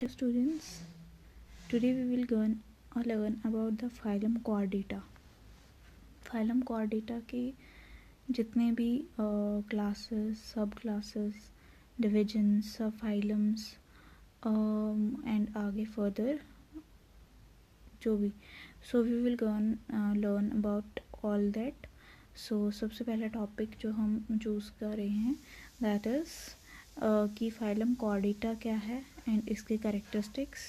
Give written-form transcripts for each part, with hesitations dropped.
Hello students, today we will learn about the phylum Chordata. Phylum Chordata के जितने भी classes, subclasses, divisions, subphylums and आगे further जो भी, so we will learn about all that. So सबसे पहला topic जो हम चूज़ कर रहे हैं that is कि फाइलम कॉर्डेटा क्या है एंड इसके करेक्टरिस्टिक्स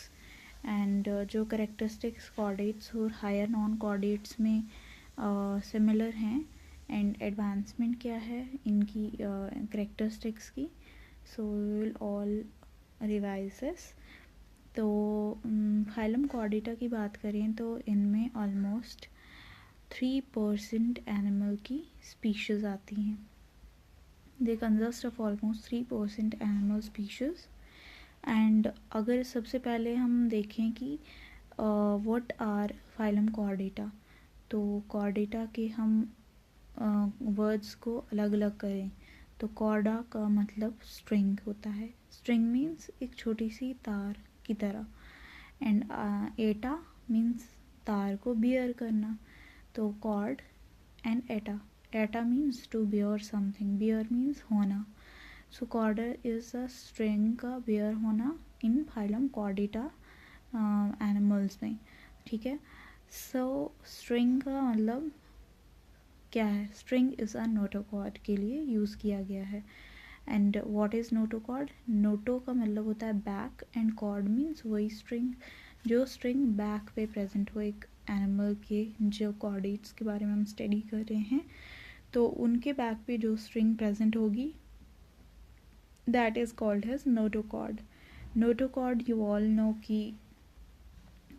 एंड जो करेक्टरिस्टिक्स कॉर्डेट्स और हायर नॉन कॉर्डेट्स में सिमिलर हैं एंड एडवांसमेंट क्या है इनकी करेक्टरिस्टिक्स की. So we will all revise this. तो फाइलम कॉर्डेटा की बात करें तो इनमें ऑलमोस्ट 3% एनिमल की स्पीशीज़ आती हैं. They consist of almost 3% animal species. And अगर सबसे पहले हम देखें कि what are phylum Chordata, तो Chordata के हम वर्ड्स को अलग अलग करें तो कॉर्डा का मतलब स्ट्रिंग होता है. स्ट्रिंग मीन्स एक छोटी सी तार की तरह एंड एटा मीन्स तार को बियर करना. तो cord and Etah. Eta means to bear something. Bear means होना. So chorda is a string का bear होना in phylum Chordata animals में. ठीक है. So string का मतलब क्या है? String is a notochord के लिए यूज़ किया गया है. And what is notochord? Noto का मतलब होता है back and chord means वही string जो string back पे present हो एक एनिमल के. जो कॉर्डेट्स के बारे में हम स्टडी कर रहे हैं तो उनके बैक पे जो स्ट्रिंग प्रेजेंट होगी that is called as notochord. Notochord you all know कि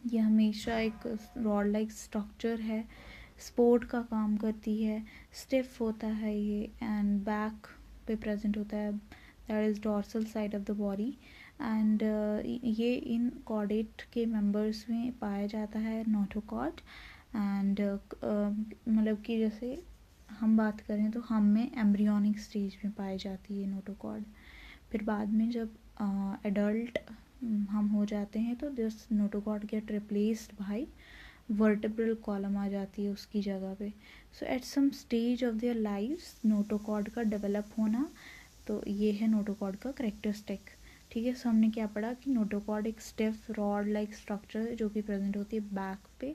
ये हमेशा एक रॉड लाइक स्ट्रक्चर है, सपोर्ट का काम करती है, स्टिफ होता है ये एंड बैक पे प्रेजेंट होता है. That is dorsal side of the body and ये इन कॉर्डेट के मेंबर्स में पाया जाता है नोटोकॉर्ड. एंड मतलब कि जैसे हम बात करें तो हम में एम्ब्रियोनिक स्टेज में पाई जाती है नोटोकॉर्ड. फिर बाद में जब एडल्ट हम हो जाते हैं तो this notochord get replaced by vertebral column आ जाती है उसकी जगह पे. So at some stage of their lives notochord का डेवलप होना, तो ये है नोटोकॉर्ड का करेक्टरिस्टिक. ठीक है. सो हमने क्या पढ़ा कि नोटोकॉर्ड एक स्टिफ रॉड लाइक स्ट्रक्चर है जो कि प्रेजेंट होती है बैक पे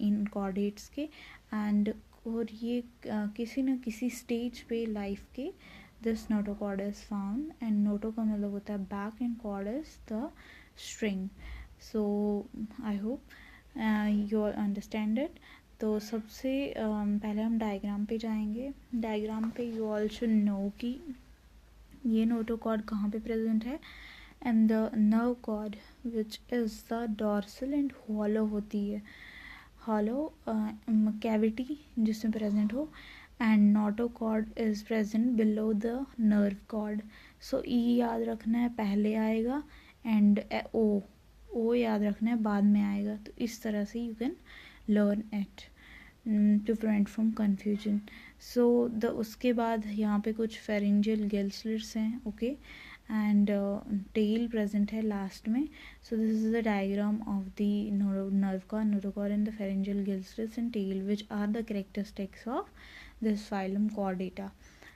इन कॉर्डेट्स के एंड और ये किसी न किसी स्टेज पे लाइफ के this notochord is found and Noto का मतलब होता है back and chord is the string. So I hope you understand it. तो सबसे पहले हम डायग्राम पे जाएंगे. डायग्राम पे यू ऑल शुड नो कि ये नोटोकॉर्ड कहाँ पे प्रेजेंट है and the nerve cord which is the dorsal and hollow होती है. हॉलो कैविटी जिसमें प्रेजेंट हो and notochord is present below the nerve cord. So ई याद रखना है पहले आएगा एंड ओ याद रखना है बाद में आएगा. तो इस तरह से you can learn it to prevent from confusion. So उसके बाद यहाँ पे कुछ फेरेंजियल गिल स्लिट्स हैं. ओके. एंड टेल प्रेजेंट है लास्ट में. So this is the diagram of the nerve cord, notochord and the pharyngeal gill slits and tail which are the characteristics of this phylum Chordata.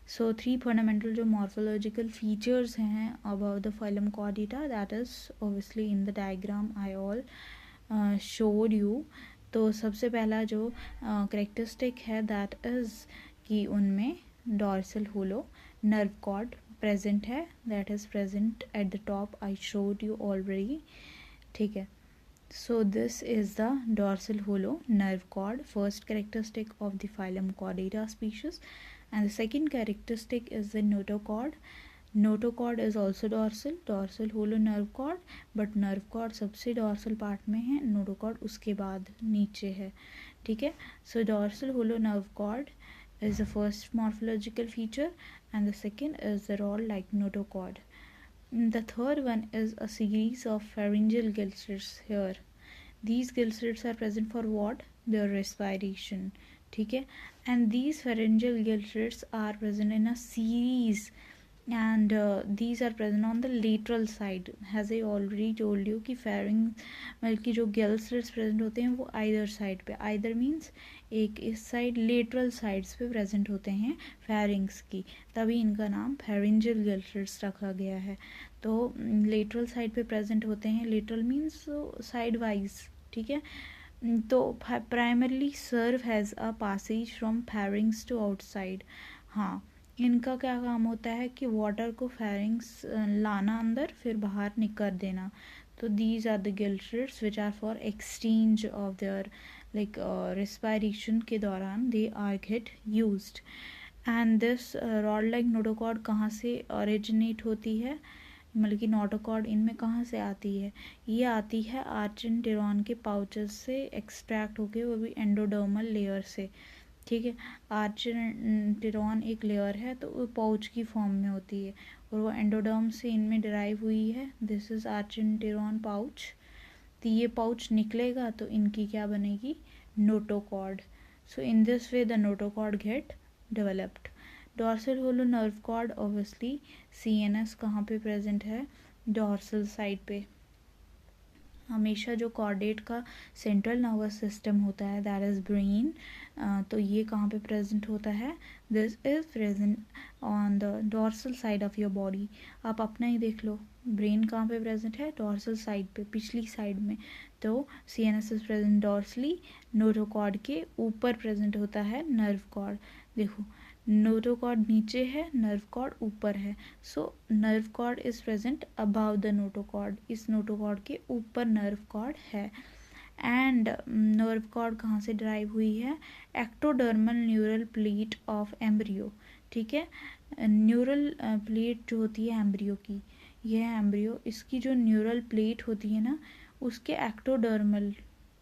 So 3 fundamental जो morphological features हैं about the phylum Chordata that is obviously in the diagram I all showed you. तो सबसे पहला जो characteristic है that is कि उनमें dorsal hollow nerve cord present है. That is present at the top. I showed you already. ठीक है. So this is the dorsal hollow nerve cord, first characteristic of the phylum Chordata species. And the second characteristic is the notochord. Notochord is also dorsal hollow nerve cord, but nerve cord सबसे dorsal part में है, notochord उसके बाद नीचे है. ठीक है. So dorsal hollow nerve cord is the first morphological feature and the second is the rod-like notochord. The third one is a series of pharyngeal gill slits here. These gill slits are present for what? Their respiration. ठीक है. And these pharyngeal gill slits are present in a series and these are present on the lateral side, as I already told you कि pharynx मतलब कि जो gill slits present होते हैं वो either side पे, either means एक इस साइड lateral sides पे present होते हैं pharynx की, तभी इनका नाम pharyngeal gill slits रखा गया है। तो lateral side पे present होते हैं, lateral means side wise, ठीक है। तो primarily serve as a passage from pharynx to outside। हाँ, इनका क्या काम होता है कि वाटर को फेरिंग्स लाना अंदर, फिर बाहर निकर देना। तो these are the gill slits which are for exchange of their like respiration के दौरान they are get used. And this rod like notochord कहाँ से ओरिजिनेट होती है, मतलब कि नोटोकॉर्ड इनमें कहाँ से आती है? ये आती है आर्चेंटेरॉन के पाउचेस से एक्सट्रैक्ट होके, वो भी एंडोडर्मल लेयर से, ठीक है। आर्चेंटेरॉन एक लेयर है तो वो पाउच की फॉर्म में होती है और वो एंडोडर्म से इनमें डिराइव हुई है। This is archenteron pouch. तो ये पाउच निकलेगा तो इनकी क्या बनेगी? Notochord. So in this way the notochord get developed. Dorsal hollow nerve cord obviously CNS कहाँ पे प्रेजेंट है? डॉर्सल साइड पे। हमेशा जो कॉर्डेट का सेंट्रल नर्वस सिस्टम होता है दैट इज़ ब्रेन, तो ये कहाँ पे प्रेजेंट होता है? This is present on the dorsal side of your body. आप अपना ही देख लो, ब्रेन कहाँ पे प्रेजेंट है? डॉर्सल साइड पे, पिछली साइड में। तो CNS is present dorsally, notochord के ऊपर प्रेजेंट होता है नर्व कॉर्ड। देखो, नोटोकॉर्ड नीचे है, नर्व कॉर्ड ऊपर है। So nerve cord is present above the notochord, इस नोटोकॉर्ड के ऊपर नर्व कॉर्ड है। एंड नर्व कॉर्ड कहाँ से ड्राइव हुई है? Ectodermal neural plate of embryo, ठीक है। न्यूरल प्लेट जो होती है एम्ब्रियो की, यह है एम्ब्रियो, इसकी जो न्यूरल प्लेट होती है ना, उसके एक्टोडर्मल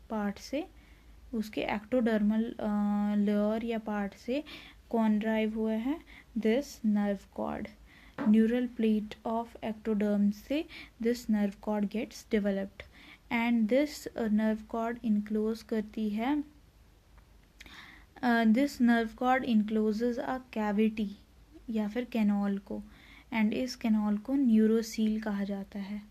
पार्ट से, उसके एक्टोडर्मल लेयर या पार्ट से कौन ड्राइव हुआ है? This nerve cord. Neural plate of ectoderm से this nerve cord gets developed and this nerve cord enclose करती है, this nerve cord encloses a cavity या फिर कैनॉल को, एंड इस कैनॉल को न्यूरोसील कहा जाता है।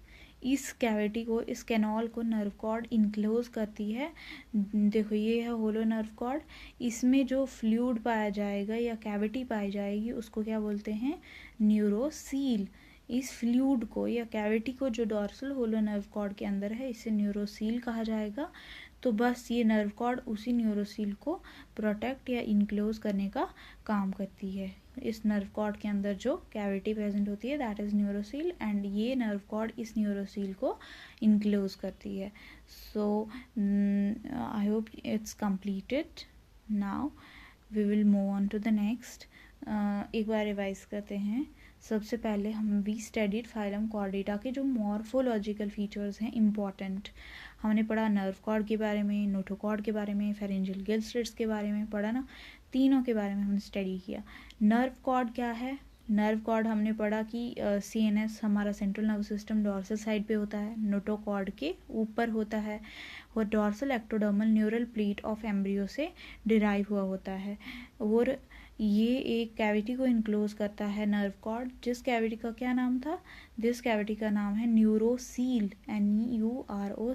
इस कैविटी को, इस कैनॉल को नर्व कॉर्ड इनक्लोज करती है। देखो, ये है होलो नर्व कॉर्ड, इसमें जो फ्लूइड पाया जाएगा या कैविटी पाई जाएगी उसको क्या बोलते हैं? न्यूरोसील। इस फ्लूइड को या कैविटी को जो डॉर्सल होलो नर्व कॉर्ड के अंदर है, इसे न्यूरोसील कहा जाएगा। तो बस ये नर्व कॉर्ड उसी न्यूरोसील को प्रोटेक्ट या इनक्लोज करने का काम करती है। इस नर्व कॉर्ड के अंदर जो कैविटी प्रेजेंट होती है दैट इज न्यूरोसील, एंड ये नर्व कॉर्ड इस न्यूरोसील को इनक्लोज करती है। So I hope it's completed. Now we will move on to the next. एक बार रिवाइज करते हैं। सबसे पहले हम वी स्टडीड फाइलम कॉर्डेटा के जो मॉर्फोलॉजिकल फीचर्स हैं इम्पॉर्टेंट, हमने पढ़ा नर्व कॉर्ड के बारे में, नोटोकॉर्ड के बारे में, फेरेंजियल गिल स्लिट्स के बारे में पढ़ा ना, तीनों के बारे में हमने स्टडी किया। नर्व कॉर्ड क्या है? नर्व कॉर्ड हमने पढ़ा कि CNS हमारा central nervous system dorsal side पे होता है, नोटोकॉर्ड के ऊपर होता है, और dorsal ectodermal neural plate of embryo से डिराइव हुआ होता है, और ये एक कैविटी को इनक्लोज करता है नर्व कॉर्ड। जिस कैविटी का क्या नाम था? दिस कैविटी का नाम है न्यूरोसील, NEUROCOEL।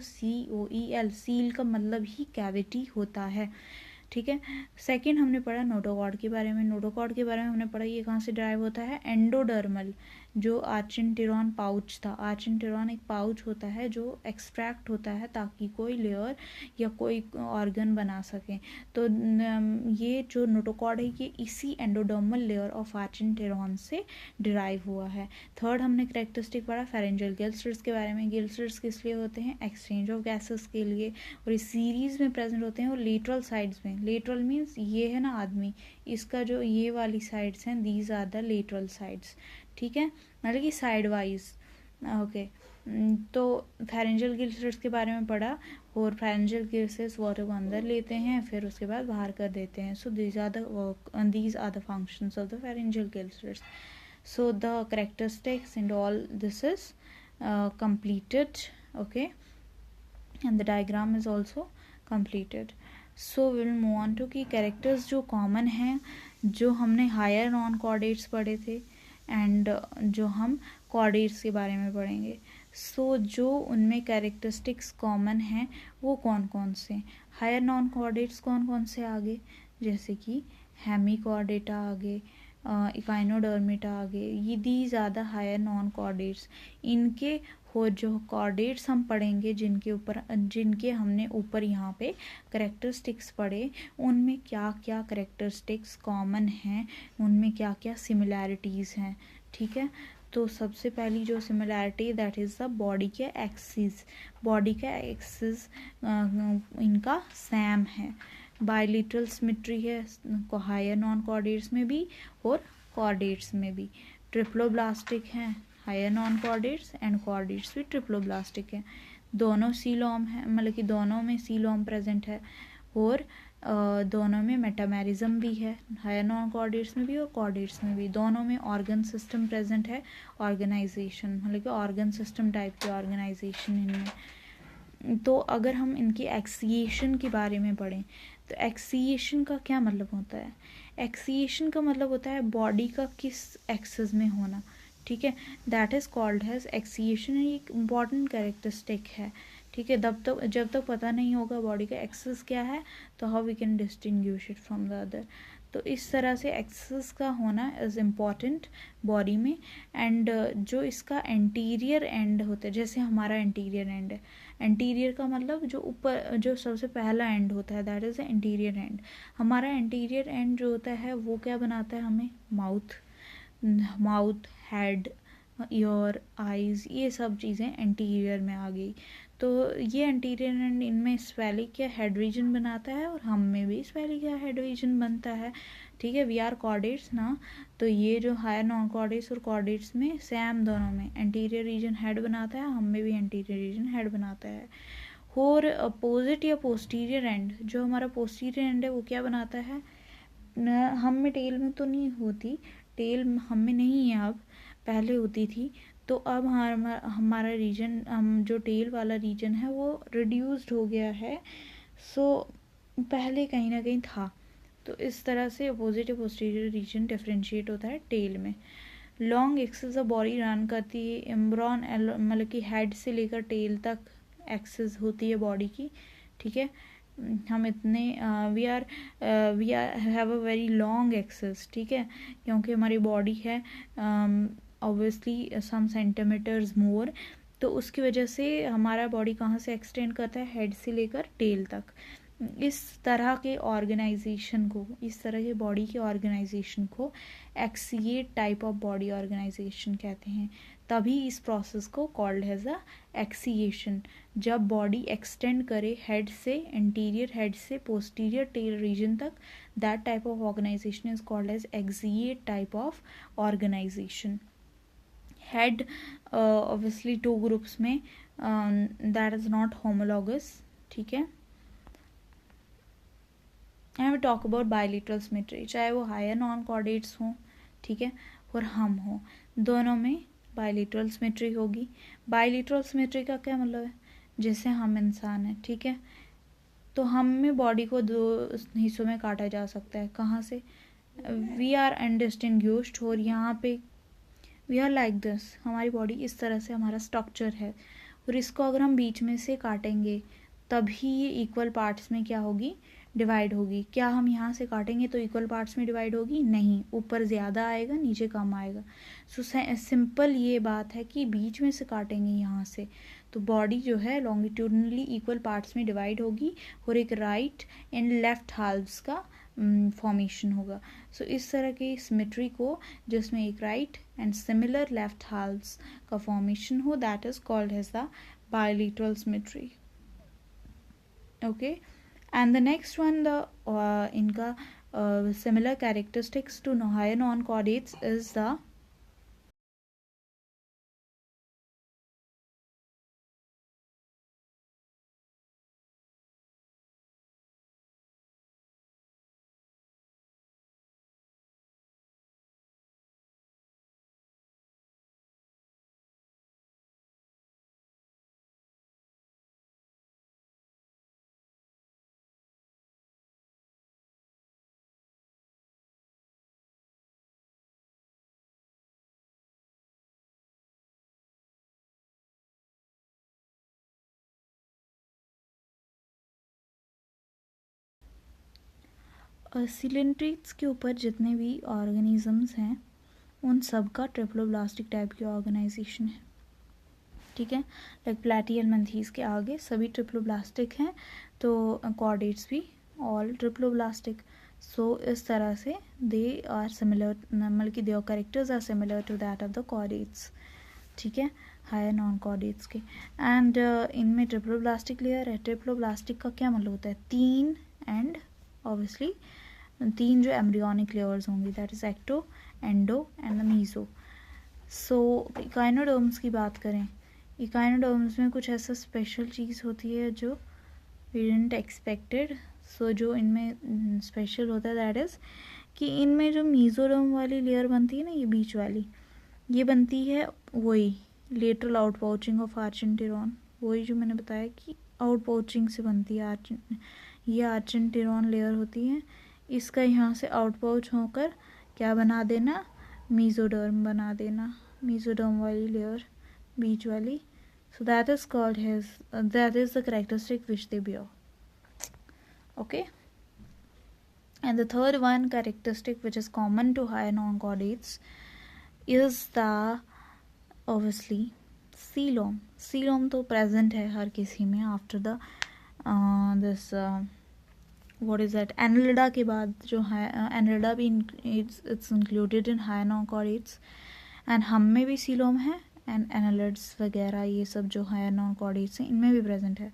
सील का मतलब ही कैविटी होता है, ठीक है। सेकंड हमने पढ़ा नोटोकॉर्ड के बारे में। नोटोकॉर्ड के बारे में हमने पढ़ा ये कहाँ से ड्राइव होता है? एंडोडर्मल, जो आर्चेंटेरॉन पाउच था। आर्चेंटेरॉन एक पाउच होता है जो एक्सट्रैक्ट होता है ताकि कोई लेयर या कोई ऑर्गन बना सके। तो ये जो नोटोकॉर्ड है ये इसी एंडोडर्मल लेयर ऑफ आर्चेंटेरॉन से डिराइव हुआ है। थर्ड हमने कैरेक्टरिस्टिक पढ़ा फेरेंजियल गिल स्लिट्स के बारे में। गिल स्लिट्स किस लिए होते हैं? एक्सचेंज ऑफ गैसेस के लिए, और इस सीरीज में प्रेजेंट होते हैं और लेटरल साइड्स में। लेटरल मीन्स ये है ना आदमी, इसका जो ये वाली साइड्स हैं these are the lateral sides, ठीक है, मतलब कि साइड वाइज। ओके, तो फेरेंजियल गिल स्लिट्स के बारे में पढ़ा, और फेरेंजियल गिल स्लिट्स वाटर को अंदर लेते हैं फिर उसके बाद बाहर कर देते हैं। So these are the functions of the pharyngeal gill slits. So the characteristics and all this is completed, okay, and the diagram is also completed. So we will move on to कि characters जो common हैं, जो हमने higher non chordates पढ़े थे, and जो हम chordates के बारे में पढ़ेंगे। सो जो उनमें कैरेक्टरिस्टिक्स कॉमन हैं वो कौन कौन से। हायर नॉन कॉर्डेट्स कौन कौन से आगे, जैसे कि हेमिकॉर्डेटा आगे, इकाइनोडर्मिटा आगे, ये these are the higher non chordates. इनके हो जो कॉर्डेट्स हम पढ़ेंगे, जिनके हमने ऊपर यहाँ पे करेक्टरिस्टिक्स पढ़े, उनमें क्या क्या करेक्टरिस्टिक्स कॉमन हैं, उनमें क्या क्या सिमिलैरिटीज़ हैं। ठीक है, तो सबसे पहली जो similarity that is the body के एक्सिस। बॉडी का एक्सिस इनका सेम है। बाइलिटरल सिमेट्री है हायर नॉन कॉर्डेट्स में भी और कॉर्डेट्स में भी। ट्रिप्लोब्लास्टिक हैं higher non chordates and chordates भी ट्रिप्लोब्लास्टिक हैं। दोनों सीलोम है, मतलब कि दोनों में सीलोम प्रेजेंट है, और दोनों में मेटामेरिज्म भी है, हायर नॉन कॉर्डेट्स में भी और कॉर्डेट्स में भी। दोनों में ऑर्गन सिस्टम प्रेजेंट है, ऑर्गेनाइजेशन मतलब कि ऑर्गन सिस्टम टाइप की ऑर्गेनाइजेशन इनमें। तो अगर हम इनकी एक्सिएशन के बारे में पढ़ें तो एक्सिएशन का क्या मतलब होता है। एक्सिएशन का मतलब होता है बॉडी का किस एक्सिस में होना। ठीक है, दैट इज़ कॉल्ड हैज एक्सिएशन। एक इम्पॉर्टेंट कैरेक्टरिस्टिक है। ठीक है, जब तक पता नहीं होगा बॉडी का एक्सिस क्या है, तो how we can distinguish it from the other. तो इस तरह से एक्सिस का होना इज़ इम्पॉर्टेंट बॉडी में। एंड जो इसका एंटीरियर एंड होता है, जैसे हमारा एंटीरियर एंड है, एंटीरियर का मतलब जो ऊपर जो सबसे पहला एंड होता है that is the anterior and. हमारा एंटीरियर एंड जो होता है वो क्या बनाता है हमें, माउथ, हेड, ईयर, आइज़, ये सब चीज़ें एंटीरियर में आ गई। तो ये एंटीरियर एंड इनमें स्फेलिक या हेड रीजन बनाता है, और हम में भी स्फेलिक या हेड रीजन बनता है। ठीक है, वी आर कॉर्डेट्स ना, तो ये जो हायर नॉन कॉर्डेट्स और कॉर्डेट्स में सेम, दोनों में एंटीरियर रीजन हेड बनाता है, हम में भी एंटीरियर रीजन हेड बनाता है। और अपोजिट या पोस्टीरियर एंड, जो हमारा पोस्टीरियर एंड है वो क्या बनाता है, हम में टेल में तो नहीं होती, टेल हम में नहीं है अब, पहले होती थी। तो अब हमारा रीजन, हम जो टेल वाला रीजन है वो रिड्यूस्ड हो गया है। सो पहले कहीं ना कहीं था। तो इस तरह से अपोजिट या पोस्टीरियर रीजन डिफरेंशिएट होता है टेल में। Long axis of body run करती है एम्ब्रॉन, मतलब कि हेड से लेकर टेल तक एक्सिस होती है बॉडी की। ठीक है, हम इतने we are have a very long axis. ठीक है, क्योंकि हमारी बॉडी है ऑब्वियसली सम सेंटीमीटर्स मोर, तो उसकी वजह से हमारा बॉडी कहाँ से एक्सटेंड करता है, हेड से लेकर टेल तक। इस तरह के ऑर्गेनाइजेशन को, इस तरह के बॉडी के ऑर्गेनाइजेशन को एक्सिएट टाइप ऑफ बॉडी ऑर्गेनाइजेशन कहते हैं। तभी इस प्रोसेस को कॉल्ड हैज अ एक्सिएशन। जब बॉडी एक्सटेंड करे हेड से, एंटीरियर हेड से पोस्टीरियर टेल रीजन तक, that type of organisation is called as axiate type of organisation. Head obviously two groups में, दैट इज नॉट होमोलॉगस। ठीक है, and we talk about bilateral symmetry, चाहे वो higher non chordates हों, ठीक है, और हम हों, दोनों में बाइलिटरल सिमेट्री होगी। बाइलिटरल सिमेट्री का क्या मतलब है, जैसे हम इंसान हैं, ठीक है, तो हम में बॉडी को दो हिस्सों में काटा जा सकता है। कहाँ से, वी आर अनडिस्टिंग्विश्ड, और यहाँ पे वी आर लाइक दिस, हमारी बॉडी इस तरह से हमारा स्ट्रक्चर है, और इसको अगर हम बीच में से काटेंगे तभी ये इक्वल पार्ट्स में क्या होगी, डिवाइड होगी। क्या हम यहाँ से काटेंगे तो इक्वल पार्ट्स में डिवाइड होगी, नहीं, ऊपर ज़्यादा आएगा नीचे कम आएगा। सो सिंपल ये बात है कि बीच में से काटेंगे यहाँ से तो बॉडी जो है लॉन्गिट्यूडनली इक्वल पार्ट्स में डिवाइड होगी, और एक राइट एंड लेफ्ट हाल्व्स का फॉर्मेशन होगा। सो इस तरह की सिमेट्री को, जिसमें एक right and similar left halves का फॉर्मेशन हो, that is called as the bilateral symmetry. Okay, and the next one, the inka similar characteristics to higher non-chordates is the coelenterates के ऊपर जितने भी ऑर्गेनिजम्स हैं उन सब का ट्रिप्लोब्लास्टिक टाइप की ऑर्गेनाइजेशन है, ठीक है। लाइक प्लैटिहेल्मिन्थेस के आगे सभी ट्रिप्लोब्लास्टिक हैं, तो कॉर्डेट्स भी ऑल ट्रिप्लोब्लास्टिक। सो इस तरह से दे आर सिमिलर, मतलब कि their characters are similar to that of the chordates, ठीक है, हायर नॉन कॉर्डेट्स के। एंड इनमें ट्रिप्लोब्लास्टिक लेयर है। ट्रिप्लोब्लास्टिक का क्या मतलब होता है? तीन, एंड ऑब्वियसली तीन जो एम्ब्रियोनिक लेयर्स होंगी, that is ecto, endo and the meso. So echinoderms की बात करें, इकाइनोडर्म्स में कुछ ऐसा स्पेशल चीज़ होती है जो वी डिडंट एक्सपेक्टेड। सो जो इनमें स्पेशल होता है दैट इज़ कि इनमें जो मीजोडर्म वाली लेयर बनती है ना, ये बीच वाली, ये बनती है वही लेटरल आउट पाउचिंग ऑफ आर्चेंटेरॉन, वही जो मैंने बताया कि आउट पाउचिंग से बनती है। ये आर्चेंटेरॉन लेयर होती है, इसका यहाँ से आउट पाउच होकर क्या बना देना? मीजोडर्म बना देना, मीजोडर्म वाली लेयर बीच वाली। So that is called his, that is the characteristic which they bear. Okay. And the third one characteristic which is common to higher non-chordates is the obviously coelom. Coelom तो present है हर किसी में after the this what is that, annelida के बाद जो है, annelida भी it's included in higher non-chordates, and हम में भी coelom है, एंड एनालिड्स वगैरह ये सब जो है नॉन कॉर्डेट्स हैं इनमें भी प्रेजेंट है।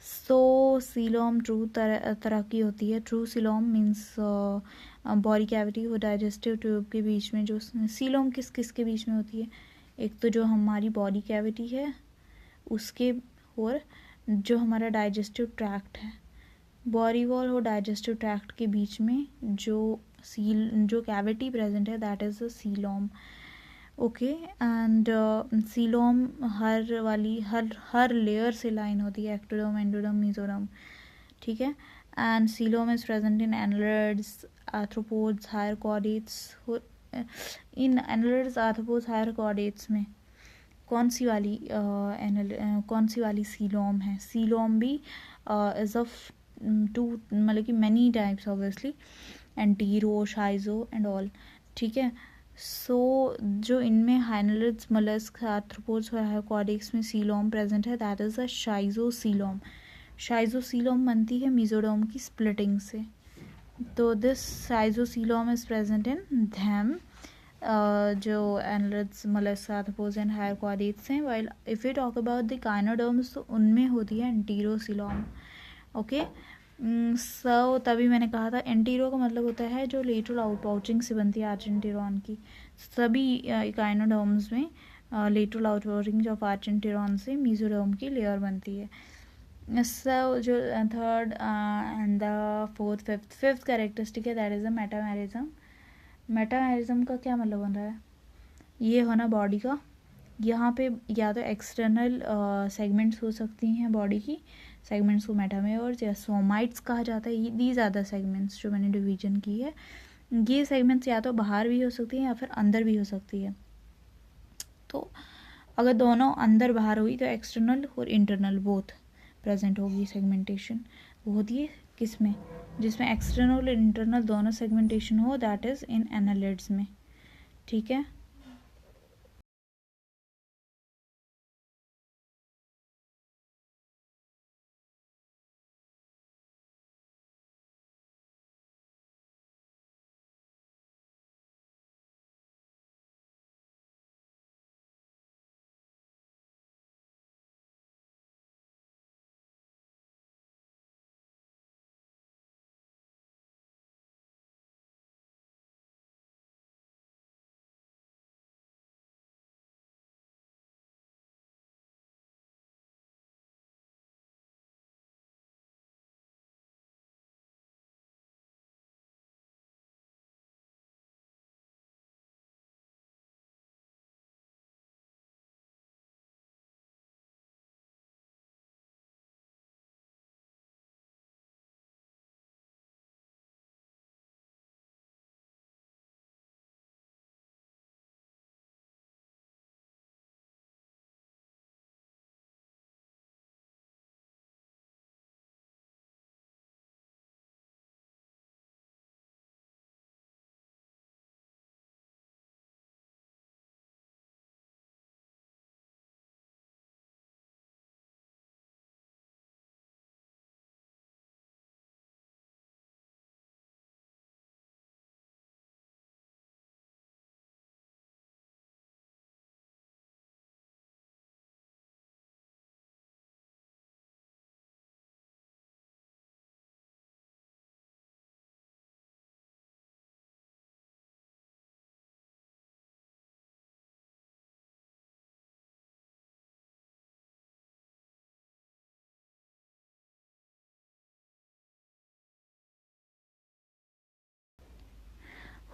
सो सीलोम ट्रू तरह की होती है। True coelom means body cavity और डाइजेस्टिव ट्यूब के बीच में जो सीलोम किस किस के बीच में होती है? एक तो जो हमारी बॉडी कैविटी है उसके, और जो हमारा डाइजेस्टिव ट्रैक्ट है, बॉडी वॉल और डाइजेस्टिव ट्रैक्ट के बीच में जो कैविटी प्रेजेंट है that is the coelom. Okay. And coelom हर लेयर से लाइन होती है, एक्टोडर्म, एंडोडर्म, मीजोडर्म, ठीक है। And coelom is present in annelids, arthropods, higher chordates. In annelids, arthropods, higher chordates में कौन सी वाली सीलोम है? सीलोम भी इज ऑफ टू, मतलब कि मैनी टाइप्स ऑब्वियसली, एंटीरो, शाइजो एंड ऑल, ठीक है। सो जो इनमें हाइनलिड्स, मलस्क, आर्थ्रोपोड्स और हाइकोडेक्स में सीलोम प्रेजेंट है that is a schizocoelom. Schizocoelom बनती है मीजोडर्म की स्प्लिटिंग से। तो this schizocoelom is present in them, जो एनालिड्स, मलस्क, आर्थ्रोपोड्स एंड हाइकोडेक्स हैं। While if you talk about the echinoderms तो उनमें होती है एंटीरोसीलोम। ओके। सो तभी मैंने कहा था एंटीरो का मतलब होता है जो लेटरल आउट पाउचिंग से बनती है आर्चेंटेरॉन की। सभी इकाइनोडर्म्स में lateral out pouching of archenteron से मीजोडर्म की लेयर बनती है। सो जो third and the fourth fifth characteristic है that is the metamerism. Metamerism का क्या मतलब बन रहा है? ये होना बॉडी का, यहाँ पे या तो एक्सटर्नल सेगमेंट्स हो सकती हैं बॉडी की, सेगमेंट्स को मेटामेयर्स या सोमाइट्स कहा जाता है। दीज आर द सेगमेंट्स जो मैंने डिवीजन की है। ये सेगमेंट्स या तो बाहर भी हो सकती हैं या फिर अंदर भी हो सकती है। तो अगर दोनों अंदर बाहर हुई तो एक्सटर्नल और इंटरनल बोथ प्रेजेंट होगी सेगमेंटेशन। वो होती है किस में? जिसमें एक्सटर्नल और इंटरनल दोनों सेगमेंटेशन हो, दैट इज़ इन एनालिड्स में, ठीक है।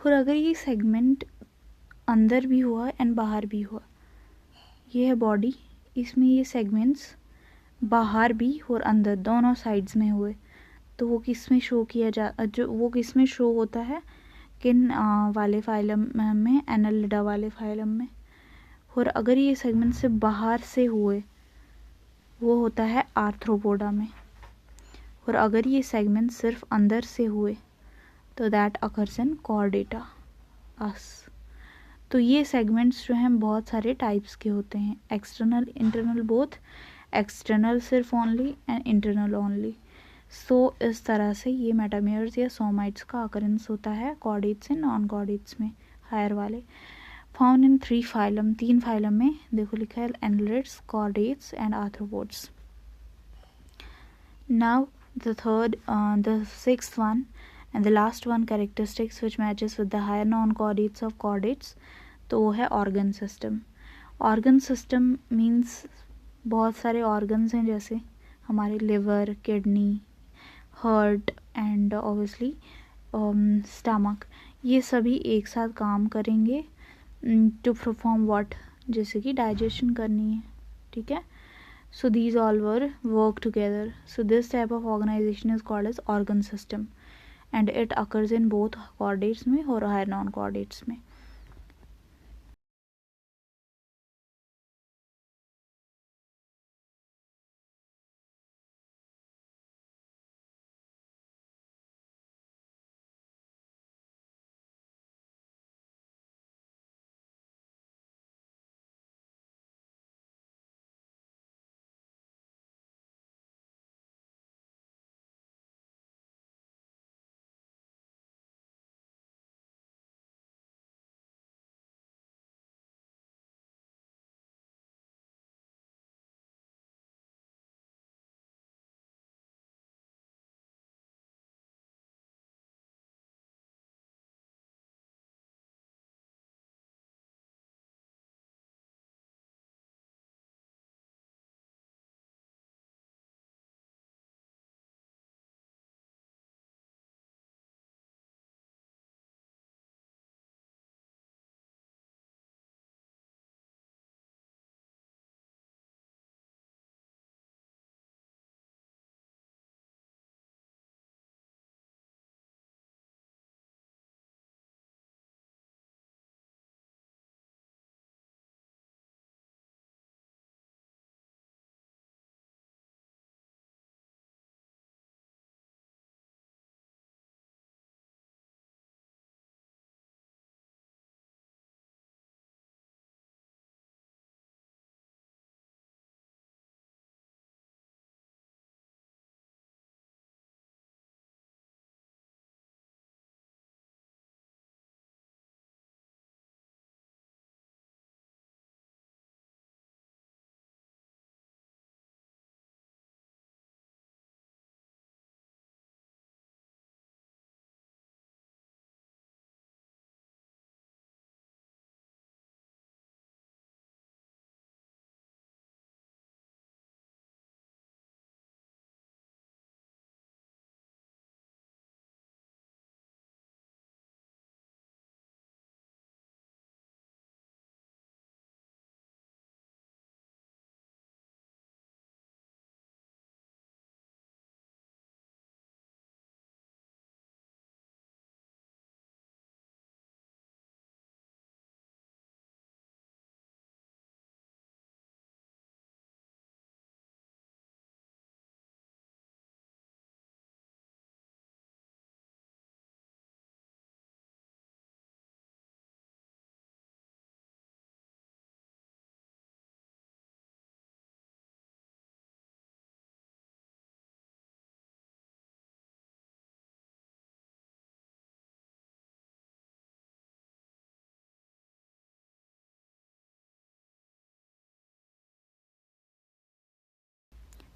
और अगर ये सेगमेंट अंदर भी हुआ एंड बाहर भी हुआ, ये है बॉडी, इसमें ये सेगमेंट्स बाहर भी और अंदर दोनों साइड्स में हुए, तो वो किस में शो किया जो वो किस में शो होता है, किन वाले फाइलम में, एनालिडा वाले फाइलम में। और अगर ये सेगमेंट से बाहर से हुए, वो होता है आर्थ्रोपोडा में। और अगर ये सेगमेंट सिर्फ अंदर से हुए तो दैट अकर्स इन कॉर्डेटा अस। तो ये सेगमेंट्स जो हैं बहुत सारे टाइप्स के होते हैं, एक्सटर्नल इंटरनल बोथ, एक्सटर्नल सिर्फ ओनली एंड इंटरनल ओनली। सो इस तरह से ये मेटामेयर्स या सोमाइट्स का अकरेंस होता है कॉर्डेट्स एंड नॉन कॉर्डेट्स में, हायर वाले। फाउंड इन 3 फाइलम, 3 फाइलम में देखो लिखा है annelids, chordates and arthropods. Now the sixth one and the last one characteristics which matches with the higher non-chordates of chordates, तो वो है organ system. Organ system means बहुत सारे ऑर्गन्स हैं, जैसे हमारे liver, kidney, heart and obviously stomach, ये सभी एक साथ काम करेंगे टू परफॉर्म व्हाट, जैसे कि डाइजेशन करनी है, ठीक है। So these all work together. So this type of organization is called as organ system, and it occurs in both chordates में और higher non-chordates में।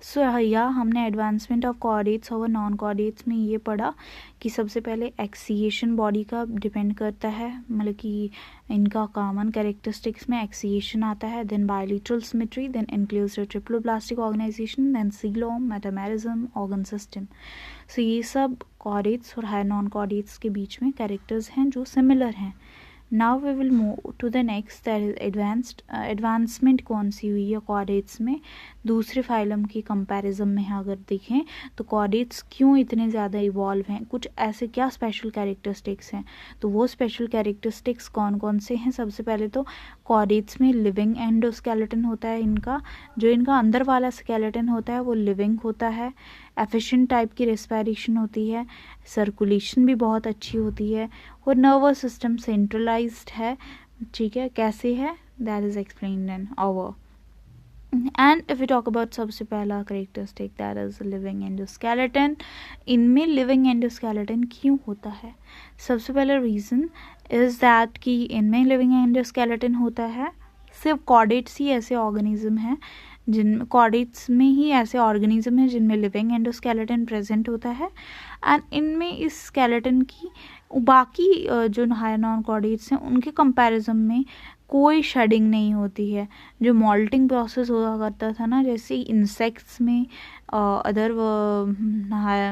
सो या हमने एडवांसमेंट ऑफ कॉर्डेट्स और नॉन कॉर्डेट्स में ये पढ़ा कि सबसे पहले एक्सिएशन बॉडी का डिपेंड करता है, मतलब कि इनका कॉमन कैरेक्टरिस्टिक्स में एक्सिएशन आता है, then bilateral symmetry, then inclusive triploblastic organisation, then coelom, metamerism, organ system. So ये सब कॉर्डेट्स और हायर नॉन कॉर्डेट्स के बीच में कैरेक्टर्स हैं जो सिमिलर हैं। Now we will move to the next, that is advancement कौन सी हुई है कॉर्डेट्स में दूसरे फाइलम की कंपैरिजन में है। अगर देखें तो कॉर्डेट्स क्यों इतने ज़्यादा इवॉल्व हैं, कुछ ऐसे क्या स्पेशल कैरेक्टरिस्टिक्स हैं, तो वो स्पेशल कैरेक्टरिस्टिक्स कौन कौन से हैं। सबसे पहले तो कॉर्डेट्स में लिविंग एंडोस्केलेटन होता है, इनका जो इनका अंदर वाला स्केलेटन होता है वो लिविंग होता है, एफिशिएंट टाइप की रेस्पिरेशन होती है, सर्कुलेशन भी बहुत अच्छी होती है, और नर्वस सिस्टम सेंट्रलाइज्ड है। ठीक है, कैसे है, that is explained in our. And if you talk about सबसे पहला characteristic that is living endoskeleton, इनमें लिविंग एंडोस्केलेटन क्यों होता है। सबसे पहला रीज़न इज दैट कि इनमें लिविंग एंडोस्केलेटन होता है, सिर्फ कॉर्डेट्स ही ऐसे ऑर्गेनिज्म हैं जिनमें कॉर्डेट्स में ही ऐसे ऑर्गेनिज्म हैं जिनमें लिविंग एंडोस्केलेटन प्रेजेंट होता है। एंड इनमें इस स्केलेटन की बाकी जो हायर नॉन कॉर्डेट्स हैं उनके कंपैरिजन में कोई शेडिंग नहीं होती है। जो मॉल्टिंग प्रोसेस हुआ करता था ना, जैसे इंसेक्ट्स में, अदर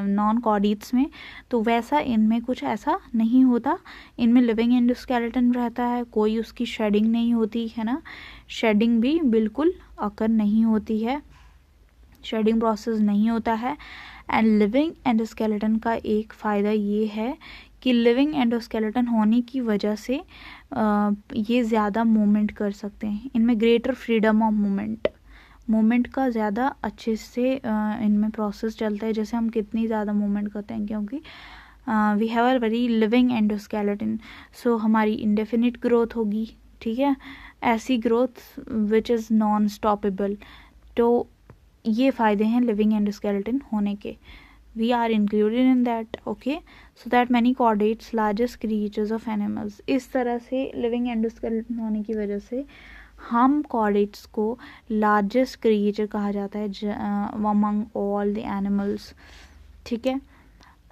नॉन कॉर्डेट्स में, तो वैसा इनमें कुछ ऐसा नहीं होता। इनमें लिविंग एंडोस्केलेटन रहता है, कोई उसकी शेडिंग नहीं होती है ना, शेडिंग भी बिल्कुल अकर नहीं होती है, शेडिंग प्रोसेस नहीं होता है। एंड लिविंग एंडोस्केलेटन का एक फ़ायदा ये है कि लिविंग एंडोस्केलेटन होने की वजह से ये ज़्यादा मूवमेंट कर सकते हैं, इनमें ग्रेटर फ्रीडम ऑफ मूवमेंट का ज़्यादा अच्छे से इनमें प्रोसेस चलता है। जैसे हम कितनी ज़्यादा मूवमेंट करते हैं, क्योंकि we have a very living endoskeleton, so हमारी इंडेफिनिट ग्रोथ होगी। ठीक है, ऐसी growth which is non stoppable. तो ये फ़ायदे हैं लिविंग एंडोस्केलेटन होने के, we are included in that, okay, so that many chordates largest creatures of animals। इस तरह से लिविंग एंडोस्केलेटन होने की वजह से हम कॉर्डेट्स को लार्जेस्ट क्रिएचर कहा जाता है among all the animals। ठीक है,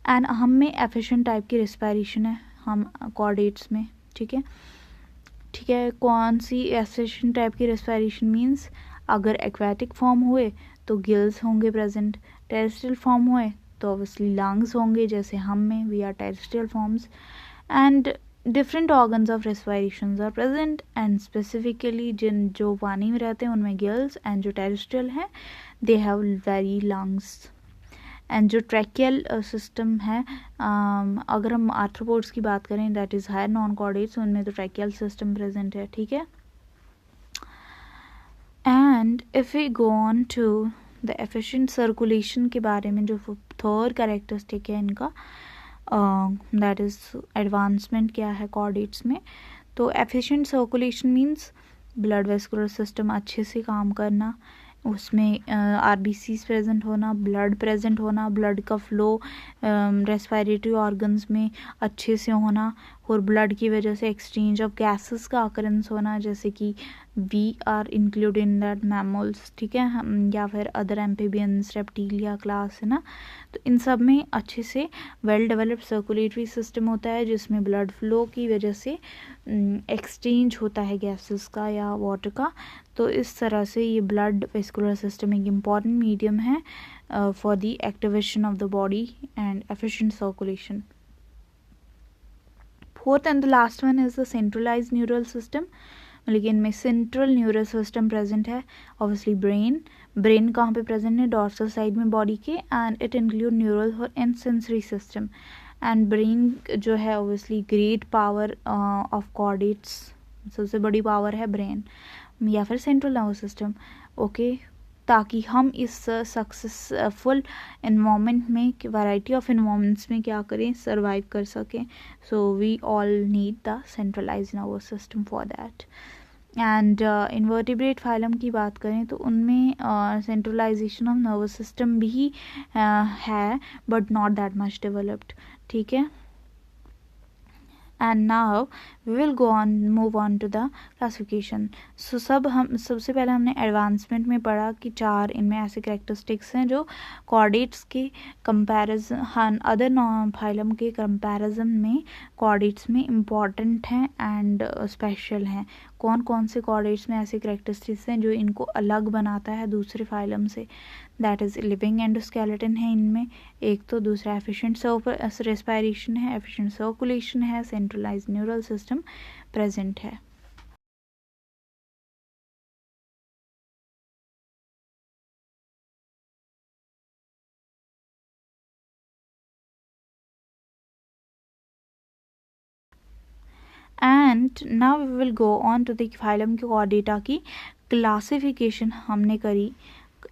एंड हम में एफिशिएंट टाइप की रेस्पिरेशन है हम कॉर्डेट्स में। ठीक है, ठीक है, कौन सी एफिशिएंट टाइप की रेस्पिरेशन मीन्स, अगर एक्वेटिक फॉर्म हुए तो गिल्स होंगे प्रेजेंट, टेरेस्ट्रियल फॉर्म हुए तो ऑब्वियसली लंग्स होंगे, जैसे हम में we are terrestrial forms. And different organs of respiration are present, and specifically जो पानी में रहते हैं उनमें गिल्स, एंड जो टेरेस्ट्रियल हैं they have very lungs. And जो ट्रैकियल सिस्टम है, अगर हम आर्थ्रोपोड्स की बात करें that is higher non chordates, उनमें तो ट्रैकियल सिस्टम प्रेजेंट है। ठीक है, and if we go on to the efficient circulation के बारे में, जो थर्ड कैरेक्टरिस्टिक है इनका, दैट इज़ एडवांसमेंट क्या है कॉर्डेट्स में। तो efficient circulation means blood vascular system अच्छे से काम करना, उसमें आरबीसीज प्रेजेंट होना, ब्लड प्रेजेंट होना, ब्लड का फ्लो रेस्पिरेटरी ऑर्गन्स में अच्छे से होना, और ब्लड की वजह से एक्सचेंज ऑफ गैसेस का अकरेंस होना, जैसे कि we are included in that mammals. ठीक है, हम या फिर अदर एम्फीबियंस, रेप्टिलिया क्लास है ना, तो इन सब में अच्छे से वेल डेवलप्ड सर्कुलेटरी सिस्टम होता है, जिसमें ब्लड फ्लो की वजह से एक्सचेंज होता है गैसेस का या वाटर का। तो इस तरह से ये ब्लड वेस्कुलर सिस्टम एक इम्पॉर्टेंट मीडियम है for the activation of the body and efficient circulation. Fourth and the last one is the centralised neural system, लेकिन इनमें सेंट्रल न्यूरल सिस्टम प्रेजेंट है। ऑब्वियसली ब्रेन कहाँ पे प्रेजेंट है, dorsal side में body के, and it include neural and sensory system. And brain जो है obviously great power of chordates, सबसे बड़ी पावर है ब्रेन या फिर सेंट्रल नर्वस सिस्टम। ओके, ताकि हम इस सक्सेसफुल इन्वायरमेंट में, वैरायटी ऑफ इन्वायरमेंट्स में क्या करें, सर्वाइव कर सकें। So we all need the centralized nervous system for that. And invertebrate phylum की बात करें तो उनमें सेंट्रलाइजेशन ऑफ नर्वस सिस्टम भी है, but not that much developed. ठीक है, and now we will move on to the classification. So सबसे पहले हमने एडवांसमेंट में पढ़ा कि 4 इनमें ऐसे कैरेक्टरिस्टिक्स हैं जो कॉर्डेट्स के कंपैरिजन अदर फाइलम के कंपैरिजन में कॉर्डेट्स में इम्पॉर्टेंट हैं एंड स्पेशल हैं. कौन कौन से कॉर्डेट्स में ऐसे कैरेक्टरिस्टिक्स हैं जो इनको अलग बनाता है दूसरे फाइलम से. दैट इज़ लिविंग एंडोस्केलेटन है इनमें एक, तो दूसरा एफिशिएंट रेस्पिरेशन है, एफिशिएंट सर्कुलेशन है, सेंट्रलाइज्ड न्यूरल सिस्टम प्रेजेंट है. And now we will go on to the phylum के कॉर्डेटा की क्लासिफिकेशन हमने करी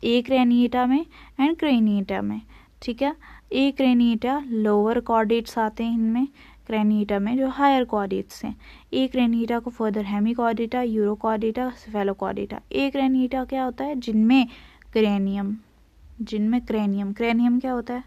ए क्रेनिएटा में एंड क्रेनिएटा में. ठीक है, ए क्रेनिएटा लोअर कॉर्डेट्स आते हैं इनमें, क्रेनिएटा में जो हायर कॉर्डेट्स हैं. ए क्रेनिएटा को फर्दर हेमिकॉर्डेटा, यूरोकॉर्डेटा, सेफेलोकॉर्डेटा. ए क्रेनिएटा क्या होता है? जिनमें क्रेनियम क्या होता है?